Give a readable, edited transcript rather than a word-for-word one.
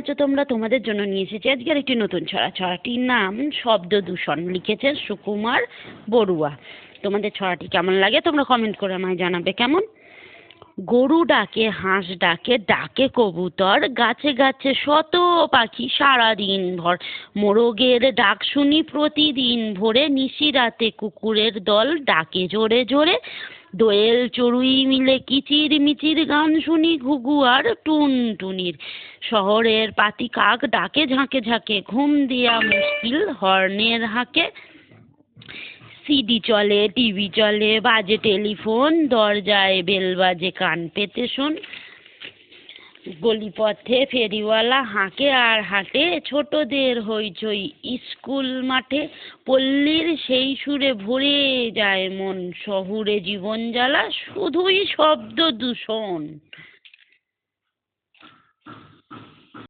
আছো তোমরা? তোমাদের জন্য নিয়ে এসেছি আজকের একটি নতুন ছড়া। ছড়াটির নাম শব্দ দূষণ। লিখেছেন সুকুমার বড়ুয়া। তোমাদের ছড়াটি কেমন লাগে তোমরা কমেন্ট করে আমায় জানাবে। কেমন? গরু ডাকে, হাঁস ডাকে, ডাকে কবুতর, গাছে গাছে শত পাখি সারাদিন ভর। মোরগের ডাক শুনি প্রতিদিন ভোরে, নিশিরাতে কুকুরের দল ডাকে জোরে জোরে। দোয়েল চড়ুই মিলে কিচির মিচির গান শুনি ঘুঘু আর টুনটুনির। শহরের পাতি কাক ডাকে ঝাঁকে ঝাঁকে, ঘুম দেয়া মুশকিল হর্নের হাঁকে। সিডি চলে, টিভি চলে, বাজে টেলিফোন, দরজায় বেল বাজে কান পেতে শোন। গলিপথে ফেরিওয়ালা হাঁকে আর হাঁটে, ছোটদের হইচই স্কুল মাঠে। পল্লীর সেই সুরে ভরে যায় মন, শহুরে জীবন জ্বালা শুধুই শব্দ দূষণ।